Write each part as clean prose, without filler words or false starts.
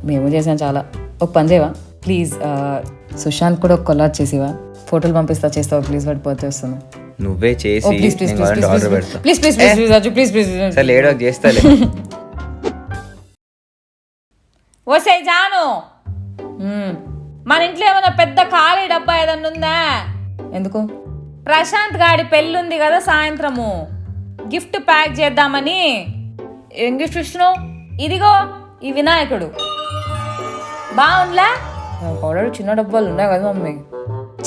మేము చేసాం చాలా. ఒక పని చేయవా ప్లీజ్, సుశాంత్ కూడా ఒక కొల్లాట్ చేసివా, ఫోటోలు పంపిస్తా చేస్తావా ప్లీజ్, వాడి బర్త్డే వస్తుంది. నువ్వే చేసి ప్లీజ్ ప్లీజ్ నేను కావాలంటే ఆర్డర్ పెడతా. Please please please please Raju please please. సరే ఏడోకి చేస్తాలే. ఓసే జాను, మన ఇంట్లో ఏమైనా పెద్ద ఖాళీ డబ్బా ఏదన్నా ఉందా? ఎందుకు? ప్రశాంత్ గాడి పెళ్ళుంది కదా సాయంత్రము, గిఫ్ట్ ప్యాక్ చేద్దామని. ఏం గిఫ్ట్ ఇస్తున్నావు? ఇదిగో ఈ వినాయకుడు బాగుందిలే. ఆల్రెడీ చిన్న డబ్బాలు ఉన్నాయి కదా మమ్మీ.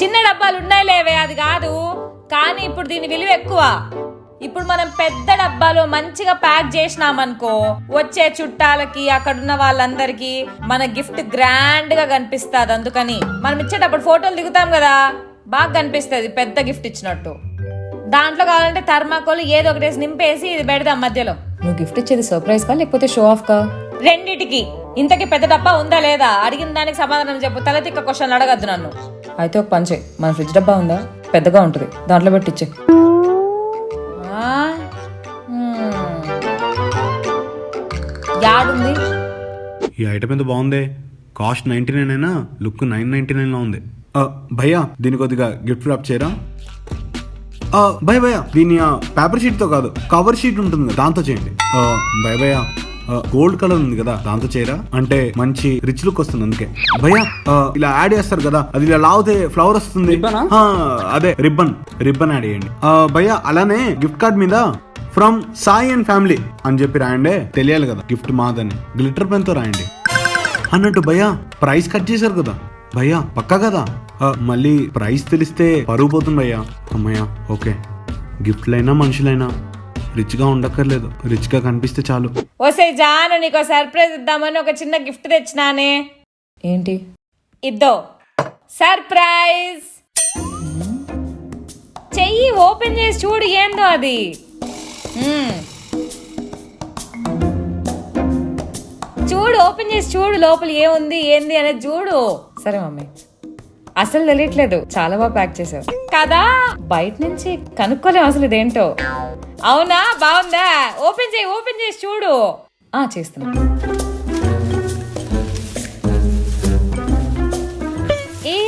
చిన్న డబ్బాలు ఉన్నాయి లేవే, అది కాదు. కానీ ఇప్పుడు దీని విలువ ఎక్కువ. ఇప్పుడు మనం పెద్ద డబ్బాలో మంచిగా ప్యాక్ చేసినామనుకో, వచ్చే చుట్టాలకి అక్కడున్న వాళ్ళందరికీ మన గిఫ్ట్ గ్రాండ్ గా కనిపిస్తుంది. అందుకని మనం ఇచ్చేటప్పుడు ఫోటోలు దిగుతాం కదా, బాగా కనిపిస్తుంది పెద్ద గిఫ్ట్ ఇచ్చినట్టు. దాంట్లో కావాలంటే థర్మాకోల్ ఏదో ఒకటేసి నింపేసి ఇది పెడదాం మధ్యలో. నువ్వు గిఫ్ట్ ఇచ్చేది సర్ప్రైజ్ కా లేకపోతే షో ఆఫ్ కా? రెండిటికి. ఇంతకీ పెద్ద డబ్బా ఉందా లేదా అడిగిన దానికి సమాధానం చెప్పు, తలతిక్క క్వశ్చన్ అడగద్దు నన్ను. అయితే ఒక పని చేయి, మన ఫ్రిడ్జ్ డబ్బా ఉందా, పెద్దగా ఉంటుంది, దాంట్లో పెట్టి ఇచ్చే. యాడుంది? ఈ ఐటమ్ ఎంత బాగుంది. కాస్ట్ 99 అయినా లుక్ 999 లో ఉంది. భయ్యా దీని కొద్దిగా గిఫ్ట్ ర్యాప్ చేయరా? భయ్యా దీని పేపర్ షీట్ తో కాదు, కవర్ షీట్ ఉంటుంది కదా దాంతో చేయండి. భయ్యా గోల్డ్ కలర్ ఉంది కదా దాంతో చేయరా, అంటే మంచి రిచ్ లుక్ వస్తుంది. అందుకే భయ్యా ఇలా యాడ్ చేస్తారు కదా, అది ఇలా లాగితే ఫ్లవర్ వస్తుంది. అదే రిబ్బన్ యాడ్ చేయండి. భయ్యా అలానే గిఫ్ట్ కార్డ్ మీద ఫ్రమ్ సాయి అండ్ ఫ్యామిలీ అని చెప్పి రాయండి, తెలియాలి కదా గిఫ్ట్ మాదని. గ్లిటర్ పెన్ తో రాయండి అన్నట్టు. భయ్యా ప్రైస్ కట్ చేశారు కదా భయ్యా, పక్కా కదా? మళ్ళీ ప్రైస్ తెలిస్తే పరుగు పోతుంది భయ్యా. అమ్మయ్యా ఓకే. గిఫ్ట్లైనా మనుషులైనా రిచ్ గా ఉండక్కర్లేదు, రిచ్ గా కనిపిస్తే చాలు. ఓసే జాను, నీకు సర్ప్రైజ్ ఇద్దామని ఒక చిన్న గిఫ్ట్ తెచ్చినానే. ఏంటి? ఇద్దో సర్ప్రైజ్. చెయ్యి ఓపెన్ చేసి చూడు ఏందో అది. చూడు, ఓపెన్ చేసి చూడు లోపల ఏముంది ఏంది అనేది చూడు. సరే మమ్మీ, అసలు తెలియట్లేదు, చాలా బాగా ప్యాక్ చేసావు కదా. బయట నుంచి కనుక్కోలేం అసలు ఇదేంటో. అవునా, బాగుందా? ఓపెన్ చేసి చూడు. చేస్తున్నా. ఏ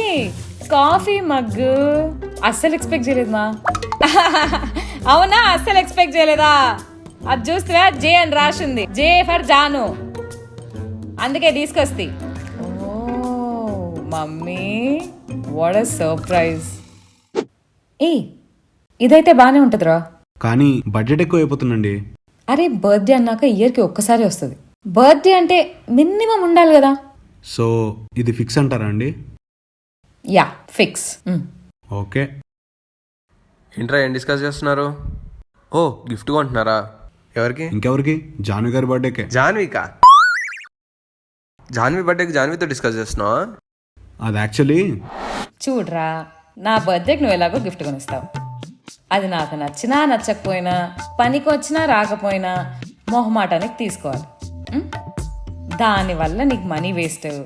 కాఫీ మగ్గు, అస్సలు ఎక్స్పెక్ట్ చేయలేదు మా. అవునా, అస్సలు ఎక్స్పెక్ట్ చేయలేదా? అది చూస్తే జే అని రాసింది, జే ఫర్ జాను, అందుకే తీసుకొస్తి. ఓ మమ్మీ, వాట్ ఎ సర్ప్రైజ్. ఏ ఇదైతే బానే ఉంటుందిరా, కానీ బడ్జెట్ ఎక్కువ అయిపోతుందండి. అరే బర్త్డే అన్నాక ఇయర్కి ఒక్కసారి వస్తుంది. బర్త్డే అంటే మినిమం ఉండాలి కదా. సో ఇది ఫిక్స్ అంటారా అండి? Yeah fix. ఓకే. ఏంట్రా ఏం డిస్కస్ చేస్తున్నారు? ఓ గిఫ్ట్ కొంటున్నారా? ఎవరికి? ఇంకెవరికి? జాన్వి గారి బర్త్డేకే. జాన్వికా? జాన్వి బర్త్డేకి జాన్వితో డిస్కస్ చేస్తున్నావా? అది యాక్చువల్లీ చూడరా, నా బర్త్డేకి నువ్వు ఎలాగో గిఫ్ట్ కొనిస్తావు. అది నాకు నచ్చినా నచ్చకపోయినా, పనికి వచ్చినా రాకపోయినా మొహమాటానికి తీసుకోవాలి. దానివల్ల నీకు మనీ వేస్ట్,